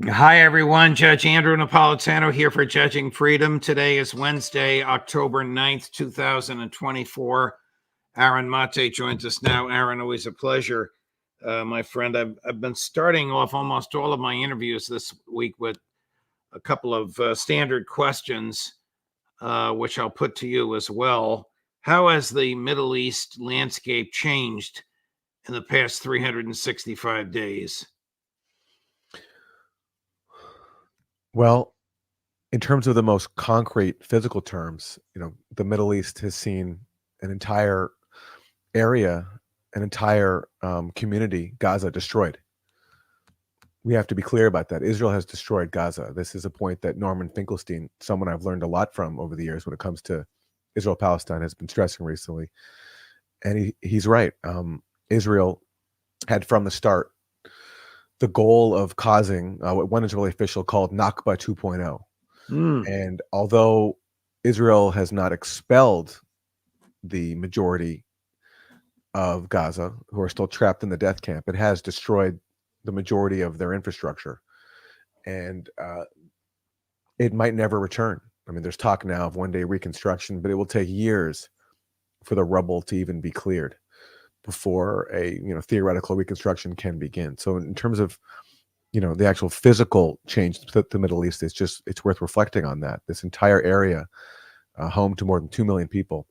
Hi, everyone. Judge Andrew Napolitano here for Judging Freedom. Today is Wednesday, October 9th, 2024. Aaron Maté joins us now. Aaron, always a pleasure, my friend. I've been starting off almost all of my interviews this week with a couple of standard questions, which I'll put to you as well. How has the Middle East landscape changed in the past 365 days? Well, in terms of the most concrete physical terms, the Middle East has seen an entire area, an entire community, Gaza, destroyed. We have to be clear about that. Israel has destroyed Gaza. This is a point that Norman Finkelstein, someone I've learned a lot from over the years when it comes to Israel-Palestine, has been stressing recently. And he's right. Israel had from the start the goal of causing what one Israeli official called Nakba 2.0. And although Israel has not expelled the majority of Gaza, who are still trapped in the death camp, it has destroyed the majority of their infrastructure. And it might never return. I mean, there's talk now of one-day reconstruction, but it will take years for the rubble to even be cleared before a theoretical reconstruction can begin. So in terms of the actual physical change to the Middle East, it's worth reflecting on that. This entire area, home to more than 2 million people,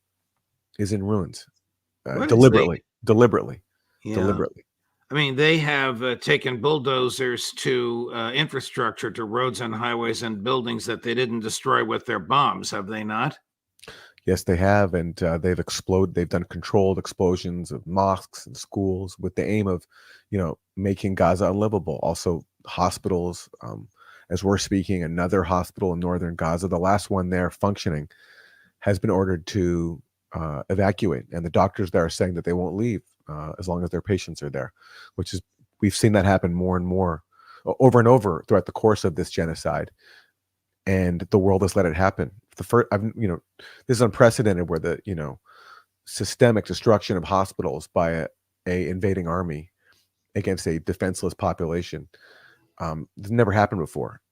is in ruins, deliberately. I mean, they have taken bulldozers to infrastructure, to roads and highways and buildings that they didn't destroy with their bombs, have they not? Yes, they have, and they've exploded. They've done controlled explosions of mosques and schools with the aim of, making Gaza unlivable. Also, hospitals. As we're speaking, another hospital in northern Gaza, the last one there functioning, has been ordered to evacuate, and the doctors there are saying that they won't leave as long as their patients are there, which is we've seen that happen more and more, over and over throughout the course of this genocide, and the world has let it happen. This is unprecedented, where the systemic destruction of hospitals by a invading army against a defenseless population. This never happened before.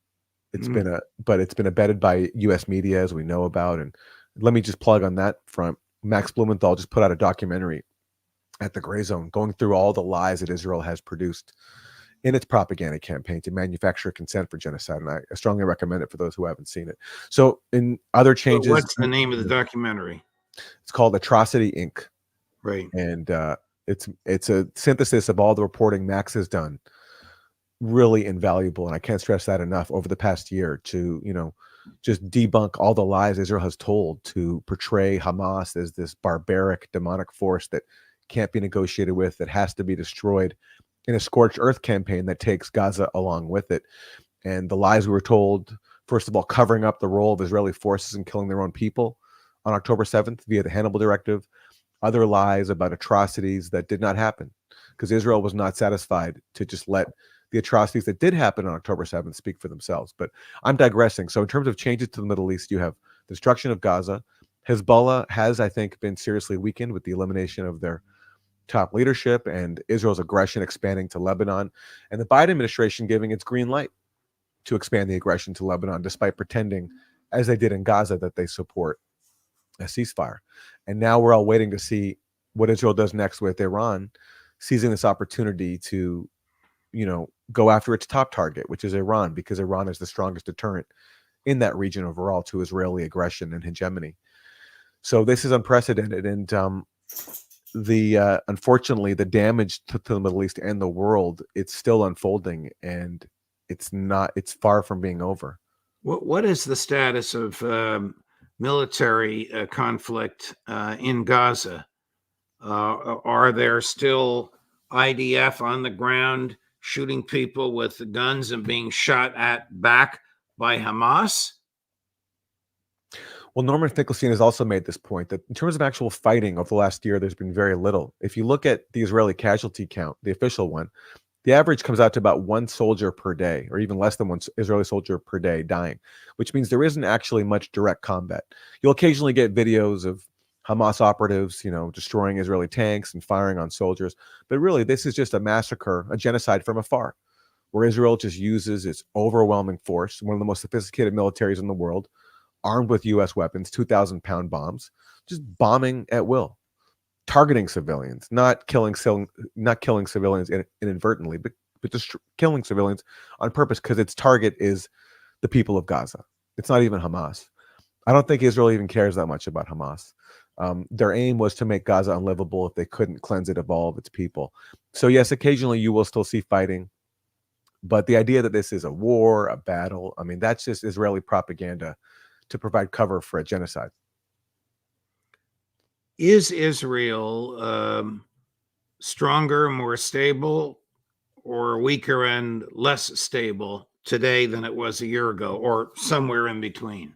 It's been abetted by U.S. media, as we know about. And let me just plug on that front. Max Blumenthal just put out a documentary at the Gray Zone, going through all the lies that Israel has produced in its propaganda campaign to manufacture consent for genocide. And I strongly recommend it for those who haven't seen it. So in other changes... What's the name of the documentary? It's called Atrocity, Inc. Right. And it's a synthesis of all the reporting Max has done. Really invaluable. And I can't stress that enough over the past year to, just debunk all the lies Israel has told to portray Hamas as this barbaric, demonic force that can't be negotiated with, that has to be destroyed in a scorched earth campaign that takes Gaza along with it. And the lies we were told, first of all, covering up the role of Israeli forces in killing their own people on October 7th via the Hannibal Directive. Other lies about atrocities that did not happen, because Israel was not satisfied to just let the atrocities that did happen on October 7th speak for themselves. But I'm digressing. So in terms of changes to the Middle East, you have the destruction of Gaza. Hezbollah has, I think, been seriously weakened with the elimination of their top leadership, and Israel's aggression expanding to Lebanon, and the Biden administration giving its green light to expand the aggression to Lebanon, despite pretending, as they did in Gaza, that they support a ceasefire. And now we're all waiting to see what Israel does next with Iran, seizing this opportunity to, go after its top target, which is Iran, because Iran is the strongest deterrent in that region overall to Israeli aggression and hegemony. So this is unprecedented, and unfortunately, the damage to the Middle East and the world, it's still unfolding, and it's far from being over. What is the status of military conflict in Gaza? Are there still IDF on the ground shooting people with guns and being shot at back by Hamas? Well, Norman Finkelstein has also made this point that in terms of actual fighting over the last year, there's been very little. If you look at the Israeli casualty count, the official one, the average comes out to about one soldier per day, or even less than one Israeli soldier per day dying, which means there isn't actually much direct combat. You'll occasionally get videos of Hamas operatives, destroying Israeli tanks and firing on soldiers. But really, this is just a massacre, a genocide from afar, where Israel just uses its overwhelming force, one of the most sophisticated militaries in the world, armed with U.S. weapons, 2,000-pound bombs, just bombing at will, targeting civilians, not killing civilians inadvertently, but just killing civilians on purpose because its target is the people of Gaza. It's not even Hamas. I don't think Israel even cares that much about Hamas. Their aim was to make Gaza unlivable if they couldn't cleanse it of all of its people. So yes, occasionally you will still see fighting, but the idea that this is a war, a battle, I mean, that's just Israeli propaganda to provide cover for a genocide. Is Israel stronger, more stable, or weaker and less stable today than it was a year ago, or somewhere in between?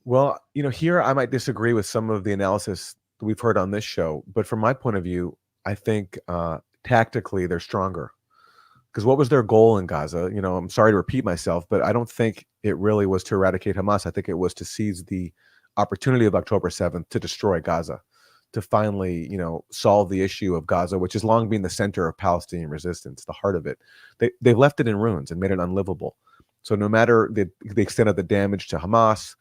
Well, here I might disagree with some of the analysis that we've heard on this show, but from my point of view, I think tactically they're stronger. Because what was their goal in Gaza? I'm sorry to repeat myself, but I don't think it really was to eradicate Hamas. I think it was to seize the opportunity of October 7th to destroy Gaza, to finally, solve the issue of Gaza, which has long been the center of Palestinian resistance, the heart of it. They've left it in ruins and made it unlivable. So no matter the extent of the damage to Hamas,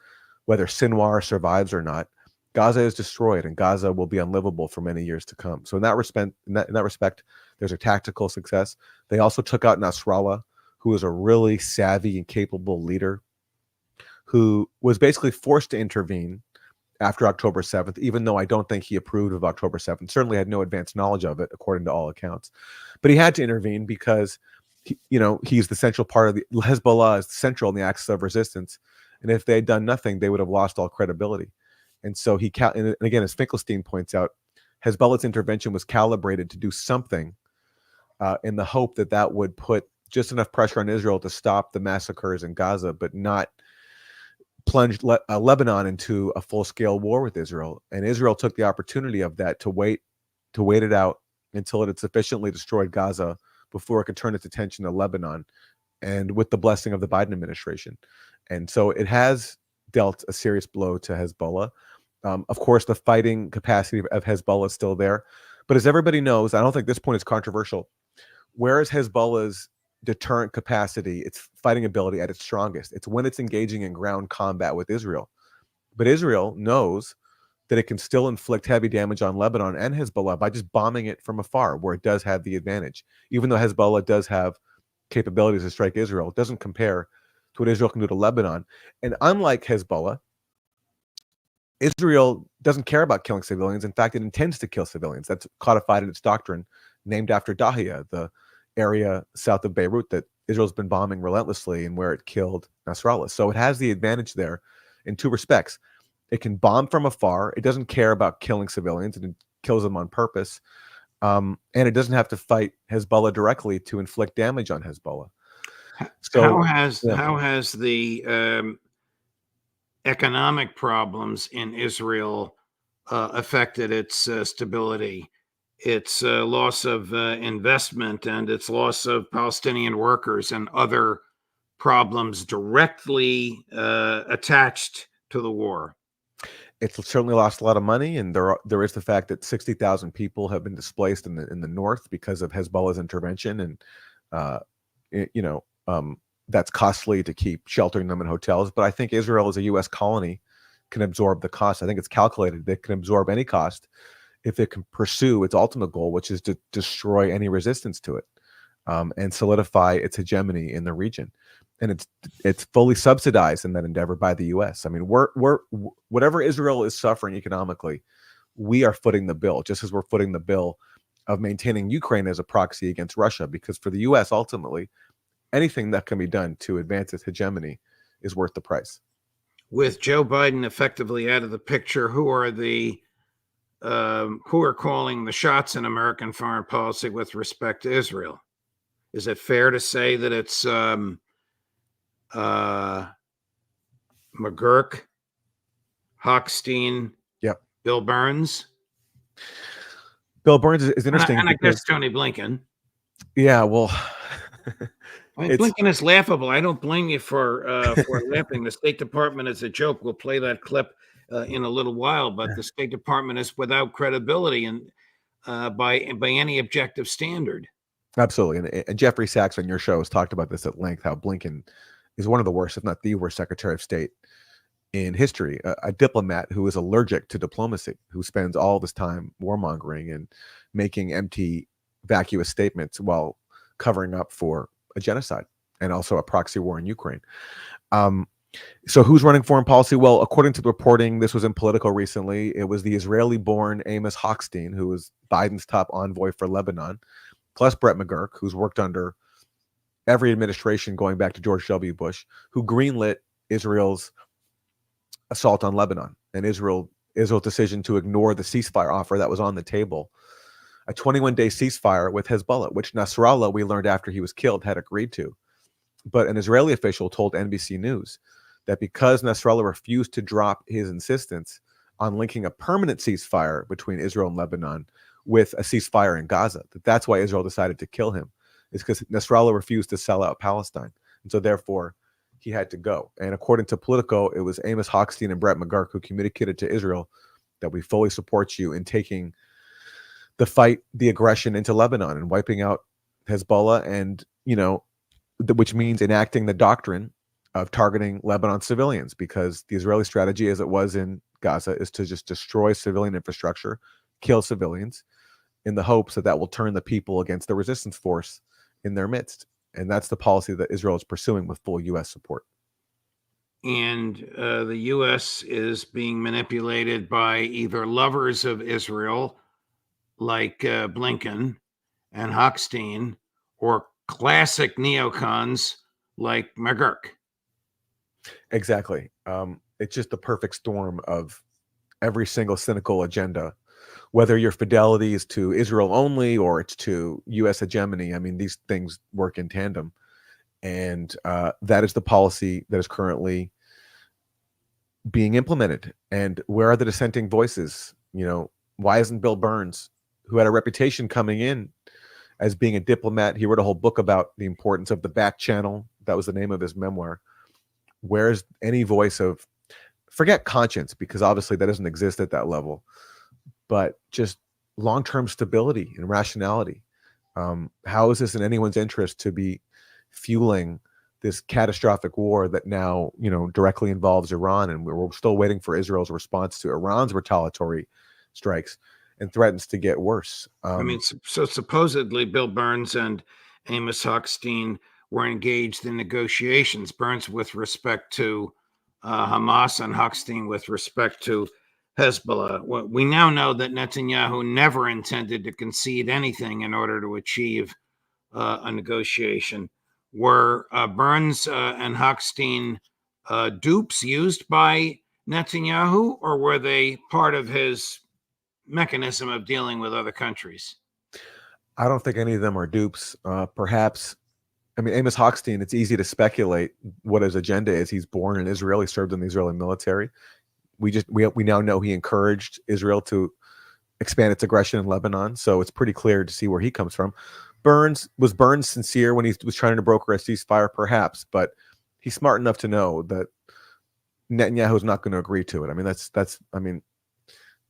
whether Sinwar survives or not, Gaza is destroyed, and Gaza will be unlivable for many years to come. So in that respect, there's a tactical success. They also took out Nasrallah, who is a really savvy and capable leader, who was basically forced to intervene after October 7th, even though I don't think he approved of October 7th. Certainly had no advanced knowledge of it, according to all accounts. But he had to intervene because, he's the central part of the Hezbollah is central in the axis of resistance. And if they had done nothing, they would have lost all credibility. And so and again, as Finkelstein points out, Hezbollah's intervention was calibrated to do something in the hope that would put just enough pressure on Israel to stop the massacres in Gaza, but not plunge Lebanon into a full-scale war with Israel. And Israel took the opportunity of that to wait it out until it had sufficiently destroyed Gaza before it could turn its attention to Lebanon, and with the blessing of the Biden administration. And so it has dealt a serious blow to Hezbollah. Of course, the fighting capacity of Hezbollah is still there. But as everybody knows, I don't think this point is controversial. Where is Hezbollah's deterrent capacity, its fighting ability at its strongest? It's when it's engaging in ground combat with Israel. But Israel knows that it can still inflict heavy damage on Lebanon and Hezbollah by just bombing it from afar, where it does have the advantage. Even though Hezbollah does have capabilities to strike Israel, it doesn't compare to what Israel can do to Lebanon. And unlike Hezbollah, Israel doesn't care about killing civilians. In fact, it intends to kill civilians. That's codified in its doctrine, named after Dahia, the area south of Beirut that Israel's been bombing relentlessly and where it killed Nasrallah. So it has the advantage there in two respects. It can bomb from afar. It doesn't care about killing civilians, and it kills them on purpose. And it doesn't have to fight Hezbollah directly to inflict damage on Hezbollah. So how has the economic problems in Israel affected its stability, its loss of investment, and its loss of Palestinian workers and other problems directly attached to the war? It's certainly lost a lot of money, and there is the fact that 60,000 people have been displaced in the north because of Hezbollah's intervention, and that's costly to keep sheltering them in hotels. But I think Israel, as a U.S. colony, can absorb the cost. I think it's calculated that it can absorb any cost if it can pursue its ultimate goal, which is to destroy any resistance to it, and solidify its hegemony in the region. And it's fully subsidized in that endeavor by the U.S. I mean, we're whatever Israel is suffering economically, we are footing the bill, just as we're footing the bill of maintaining Ukraine as a proxy against Russia. Because for the U.S., ultimately, anything that can be done to advance its hegemony is worth the price. With Joe Biden effectively out of the picture, who are calling the shots in American foreign policy with respect to Israel? Is it fair to say that it's McGurk, Hochstein, Yep. Bill Burns? Bill Burns is interesting, and I guess Tony Blinken. Yeah, well, Blinken is laughable. I don't blame you for laughing. The State Department is a joke. We'll play that clip in a little while, but the State Department is without credibility and by any objective standard. Absolutely. And Jeffrey Sachs on your show has talked about this at length, how Blinken is one of the worst, if not the worst, Secretary of State in history. A diplomat who is allergic to diplomacy, who spends all this time warmongering and making empty, vacuous statements while covering up for a genocide and also a proxy war in Ukraine. So who's running foreign policy? Well, according to the reporting, this was in Politico recently. It was the Israeli-born Amos Hochstein, who was Biden's top envoy for Lebanon, plus Brett McGurk, who's worked under every administration going back to George W. Bush, who greenlit Israel's assault on Lebanon and Israel's decision to ignore the ceasefire offer that was on the table, a 21-day ceasefire with Hezbollah, which Nasrallah, we learned after he was killed, had agreed to. But an Israeli official told NBC News that because Nasrallah refused to drop his insistence on linking a permanent ceasefire between Israel and Lebanon with a ceasefire in Gaza, that's why Israel decided to kill him, is because Nasrallah refused to sell out Palestine. And so therefore, he had to go. And according to Politico, it was Amos Hochstein and Brett McGurk who communicated to Israel that we fully support you in taking the fight, the aggression into Lebanon and wiping out Hezbollah, and, which means enacting the doctrine of targeting Lebanon civilians, because the Israeli strategy, as it was in Gaza, is to just destroy civilian infrastructure, kill civilians, in the hopes that that will turn the people against the resistance force in their midst. And that's the policy that Israel is pursuing with full U.S. support. And the U.S. is being manipulated by either lovers of Israel, like Blinken and Hochstein, or classic neocons like McGurk. Exactly. It's just the perfect storm of every single cynical agenda, whether your fidelity is to Israel only or it's to U.S. hegemony. I mean, these things work in tandem. And that is the policy that is currently being implemented. And where are the dissenting voices? Why isn't Bill Burns, who had a reputation coming in as being a diplomat, he wrote a whole book about the importance of the back channel. That was the name of his memoir. Where's any voice of, forget conscience, because obviously that doesn't exist at that level, but just long-term stability and rationality? How is this in anyone's interest to be fueling this catastrophic war that now, directly involves Iran? And we're still waiting for Israel's response to Iran's retaliatory strikes, and threatens to get worse. So supposedly Bill Burns and Amos Hochstein were engaged in negotiations, Burns with respect to Hamas and Hochstein with respect to Hezbollah. Well, we now know that Netanyahu never intended to concede anything in order to achieve a negotiation. Were Burns and Hochstein dupes used by Netanyahu, or were they part of his mechanism of dealing with other countries? I don't think any of them are dupes. Perhaps, Amos Hochstein, it's easy to speculate what his agenda is. He's born in Israel. He served in the Israeli military. We now know he encouraged Israel to expand its aggression in Lebanon. So it's pretty clear to see where he comes from. Was Burns sincere when he was trying to broker a ceasefire? Perhaps, but he's smart enough to know that Netanyahu is not going to agree to it.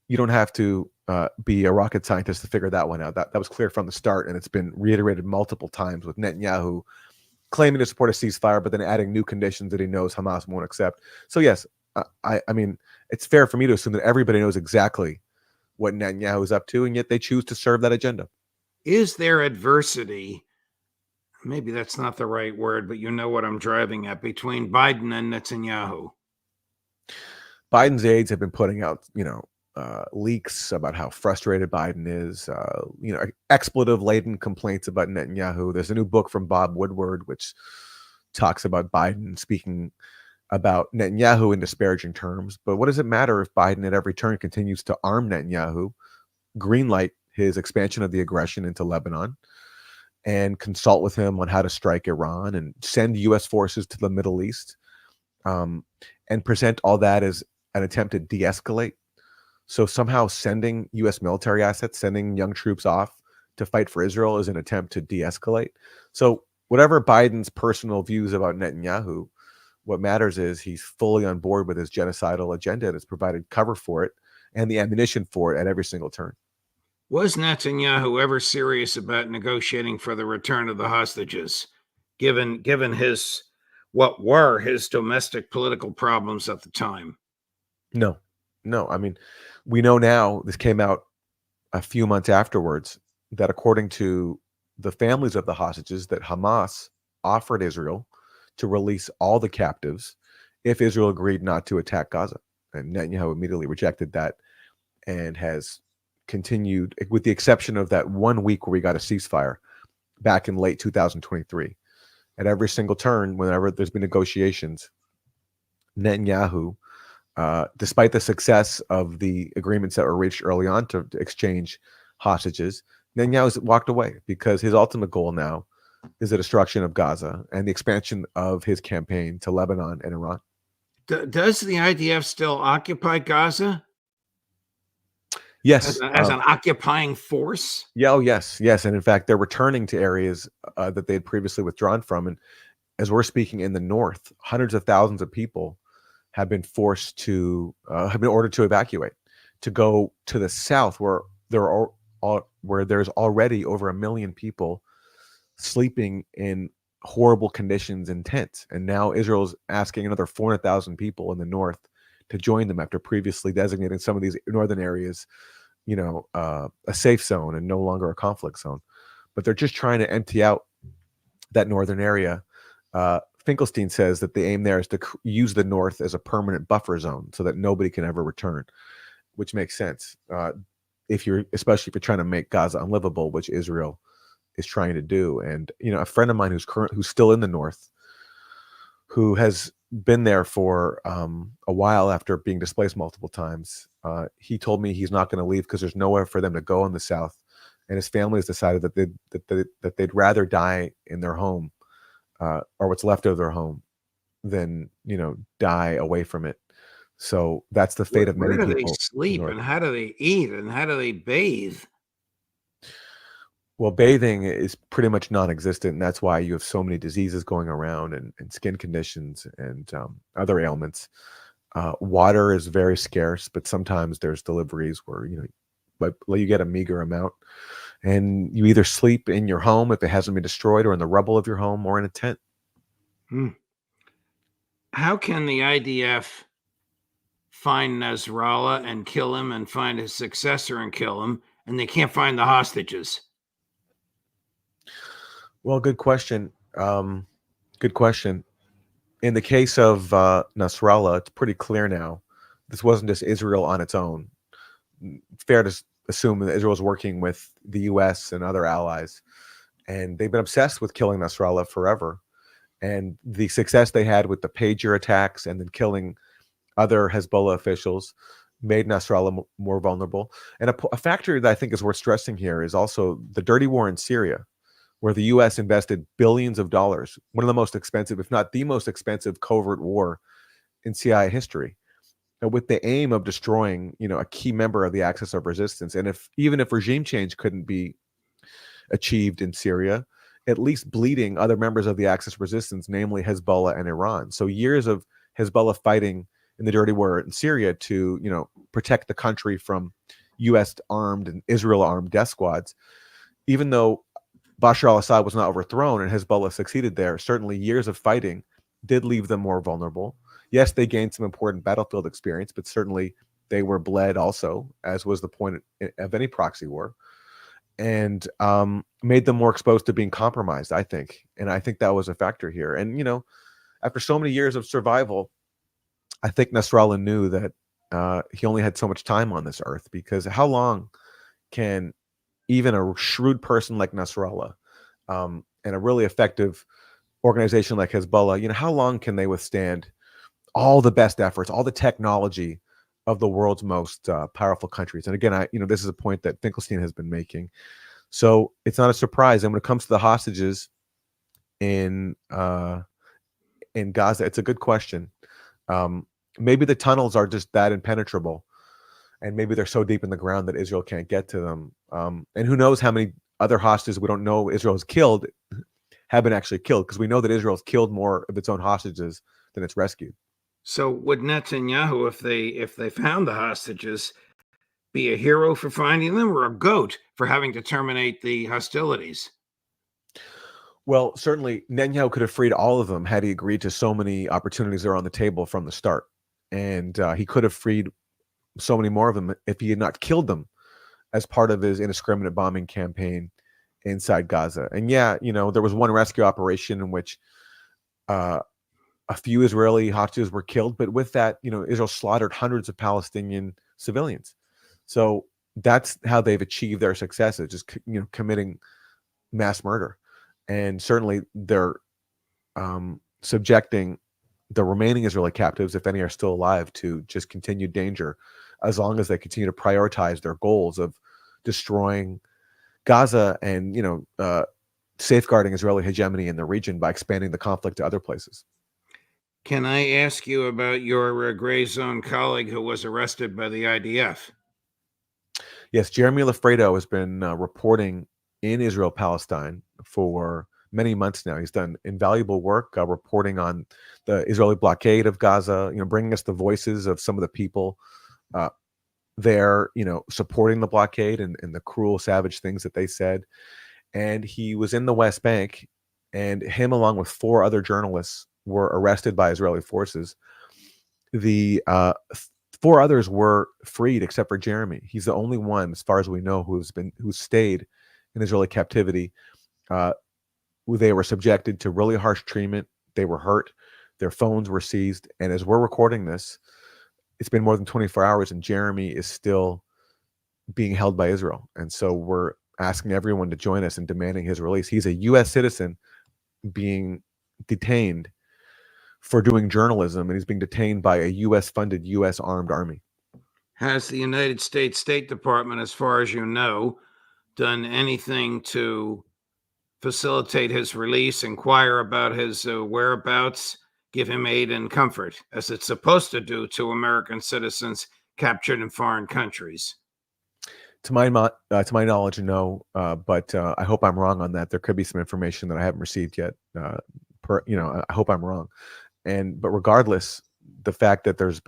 You don't have to be a rocket scientist to figure that one out. That was clear from the start, and it's been reiterated multiple times with Netanyahu claiming to support a ceasefire, but then adding new conditions that he knows Hamas won't accept. So yes, it's fair for me to assume that everybody knows exactly what Netanyahu is up to, and yet they choose to serve that agenda. Is there adversity? Maybe that's not the right word, but you know what I'm driving at, between Biden and Netanyahu. Biden's aides have been putting out, leaks about how frustrated Biden is, expletive-laden complaints about Netanyahu. There's a new book from Bob Woodward, which talks about Biden speaking about Netanyahu in disparaging terms. But what does it matter if Biden at every turn continues to arm Netanyahu, greenlight his expansion of the aggression into Lebanon, and consult with him on how to strike Iran and send U.S. forces to the Middle East, and present all that as an attempt to de-escalate? So somehow sending U.S. military assets, sending young troops off to fight for Israel is an attempt to de-escalate. So whatever Biden's personal views about Netanyahu, what matters is he's fully on board with his genocidal agenda, and has provided cover for it and the ammunition for it at every single turn. Was Netanyahu ever serious about negotiating for the return of the hostages, given his what were his domestic political problems at the time? No, no. I mean, we know now, this came out a few months afterwards, that according to the families of the hostages, that Hamas offered Israel to release all the captives if Israel agreed not to attack Gaza. And Netanyahu immediately rejected that and has continued, with the exception of that 1 week where we got a ceasefire back in late 2023. At every single turn, whenever there's been negotiations, Netanyahu, despite the success of the agreements that were reached early on to exchange hostages, Netanyahu's walked away because his ultimate goal now is the destruction of Gaza and the expansion of his campaign to Lebanon and Iran. Does the IDF still occupy Gaza Yes. as an occupying force? Yeah. Oh, yes. Yes. And in fact, they're returning to areas that they had previously withdrawn from. And as we're speaking in the north, hundreds of thousands of people have been forced to, have been ordered to evacuate, to go to the south where where there's already over 1 million people sleeping in horrible conditions in tents. And now Israel's asking another 400,000 people in the north to join them after previously designating some of these northern areas, a safe zone and no longer a conflict zone. But they're just trying to empty out that northern area. Finkelstein says that the aim there is to use the north as a permanent buffer zone so that nobody can ever return, which makes sense. Especially if you're trying to make Gaza unlivable, which Israel is trying to do. And a friend of mine who's still in the north, who has been there for a while after being displaced multiple times, he told me he's not going to leave because there's nowhere for them to go in the south, and his family has decided that they'd rather die in their home, or what's left of their home, than die away from it. So that's the fate of many people. Where do they sleep, and how do they eat, and how do they bathe? Well, bathing is pretty much non-existent, and that's why you have so many diseases going around, and skin conditions and other ailments. Water is very scarce, but sometimes there's deliveries where you get a meager amount, and you either sleep in your home if it hasn't been destroyed, or in the rubble of your home, or in a tent. How can the IDF find Nasrallah and kill him, and find his successor and kill him, and they can't find the hostages? Well, good question. Good question. In the case of Nasrallah, it's pretty clear now this wasn't just Israel on its own. Fair to assume that Israel is working with the U.S. and other allies, and they've been obsessed with killing Nasrallah forever. And the success they had with the pager attacks and then killing other Hezbollah officials made Nasrallah more vulnerable. And a factor that I think is worth stressing here is also the dirty war in Syria, where the U.S. invested billions of dollars, one of the most expensive, if not the most expensive, covert war in CIA history, with the aim of destroying, a key member of the axis of resistance. And even if regime change couldn't be achieved in Syria, at least bleeding other members of the axis resistance, namely Hezbollah and Iran. So years of Hezbollah fighting in the dirty war in Syria to, protect the country from U.S. armed and Israel armed death squads. Even though Bashar al-Assad was not overthrown and Hezbollah succeeded there, certainly years of fighting did leave them more vulnerable. Yes, they gained some important battlefield experience, but certainly they were bled also, as was the point of any proxy war, and made them more exposed to being compromised, I think. And I think that was a factor here. And, after so many years of survival, I think Nasrallah knew that he only had so much time on this earth, because how long can even a shrewd person like Nasrallah and a really effective organization like Hezbollah, how long can they withstand all the best efforts, all the technology of the world's most powerful countries? And again, this is a point that Finkelstein has been making. So it's not a surprise. And when it comes to the hostages in Gaza, it's a good question. Maybe the tunnels are just that impenetrable, and maybe they're so deep in the ground that Israel can't get to them. And who knows how many other hostages we don't know Israel has killed have been actually killed, because we know that Israel has killed more of its own hostages than it's rescued. So would Netanyahu, if they found the hostages, be a hero for finding them or a goat for having to terminate the hostilities? Well, certainly Netanyahu could have freed all of them had he agreed to so many opportunities that were on the table from the start. And he could have freed so many more of them if he had not killed them as part of his indiscriminate bombing campaign inside Gaza. And yeah, there was one rescue operation in which a few Israeli hostages were killed, but with that, Israel slaughtered hundreds of Palestinian civilians. So that's how they've achieved their successes, just committing mass murder. And certainly they're subjecting the remaining Israeli captives, if any are still alive, to just continued danger as long as they continue to prioritize their goals of destroying Gaza and safeguarding Israeli hegemony in the region by expanding the conflict to other places. Can I ask you about your gray zone colleague who was arrested by the IDF? Yes, Jeremy Lafredo has been reporting in Israel-Palestine for many months now. He's done invaluable work reporting on the Israeli blockade of Gaza, bringing us the voices of some of the people there, supporting the blockade and the cruel, savage things that they said. And he was in the West Bank, and him along with 4 other journalists were arrested by Israeli forces. The 4 others were freed except for Jeremy. He's the only one, as far as we know, who stayed in Israeli captivity. They were subjected to really harsh treatment. They were hurt. Their phones were seized. And as we're recording this, it's been more than 24 hours and Jeremy is still being held by Israel. And so we're asking everyone to join us in demanding his release. He's a U.S. citizen being detained for doing journalism, and he's being detained by a U.S.-funded, U.S. armed army. Has the United States State Department, as far as you know, done anything to facilitate his release, inquire about his whereabouts, give him aid and comfort, as it's supposed to do to American citizens captured in foreign countries? To my knowledge, no. But I hope I'm wrong on that. There could be some information that I haven't received yet. I hope I'm wrong. But regardless, the fact that this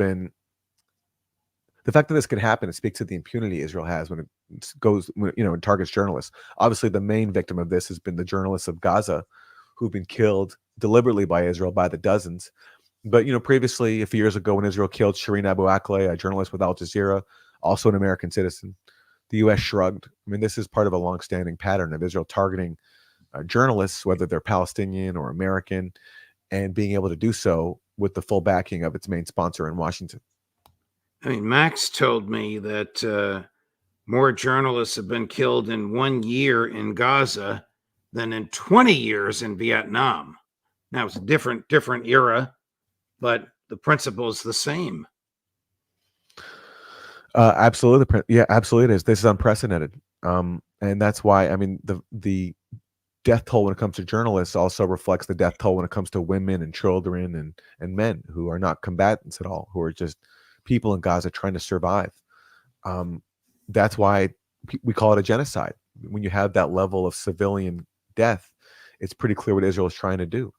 could happen, it speaks to the impunity Israel has when it targets journalists. Obviously, the main victim of this has been the journalists of Gaza, who've been killed deliberately by Israel by the dozens. But previously, a few years ago, when Israel killed Shireen Abu Akleh, a journalist with Al Jazeera, also an American citizen, the U.S. shrugged. I mean, this is part of a longstanding pattern of Israel targeting journalists, whether they're Palestinian or American, and being able to do so with the full backing of its main sponsor in Washington. I mean, Max told me that more journalists have been killed in 1 year in Gaza than in 20 years in Vietnam. Now, it's a different era, but the principle is the same. Absolutely. Yeah, absolutely it is. This is unprecedented. And that's why, I mean, the death toll when it comes to journalists also reflects the death toll when it comes to women and children and men who are not combatants at all, who are just people in Gaza trying to survive. That's why we call it a genocide. When you have that level of civilian death, it's pretty clear what Israel is trying to do.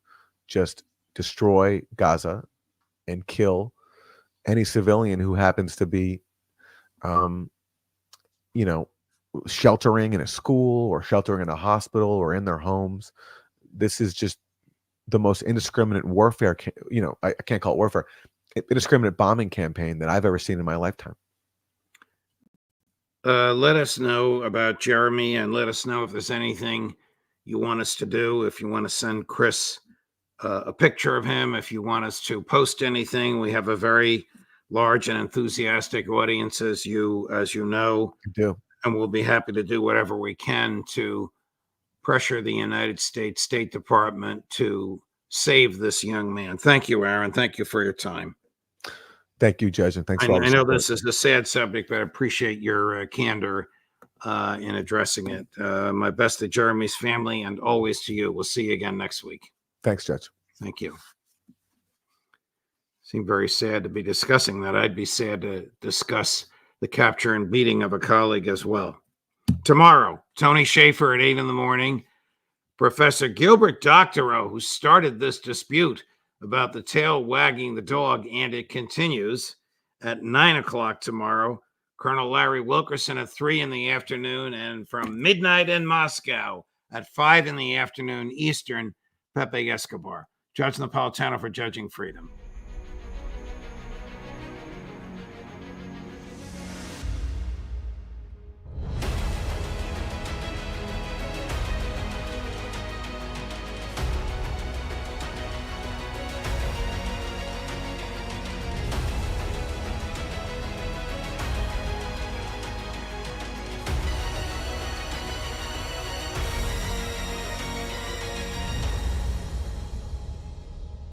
Just destroy Gaza and kill any civilian who happens to be sheltering in a school or sheltering in a hospital or in their homes. This is just the most indiscriminate warfare. I can't call it warfare. Indiscriminate bombing campaign that I've ever seen in my lifetime. Let us know about Jeremy and let us know if there's anything you want us to do. If you want to send Chris a picture of him, if you want us to post anything, we have a very large and enthusiastic audience, as you know. You do. And we'll be happy to do whatever we can to pressure the United States State Department to save this young man. Thank you, Aaron. Thank you for your time. Thank you, Judge, and thanks for all the I know support. this is a sad subject, but I appreciate your candor in addressing it. My best to Jeremy's family and always to you. We'll see you again next week. Thanks, Judge. Thank you. Seemed very sad to be discussing that. I'd be sad to discuss the capture and beating of a colleague as well. Tomorrow, Tony Schaefer at 8 a.m. Professor Gilbert Doctorow, who started this dispute about the tail wagging the dog, and it continues at 9 o'clock tomorrow. Colonel Larry Wilkerson at 3 in the afternoon, and from midnight in Moscow at 5 in the afternoon Eastern, Pepe Escobar. Judge Napolitano for Judging Freedom.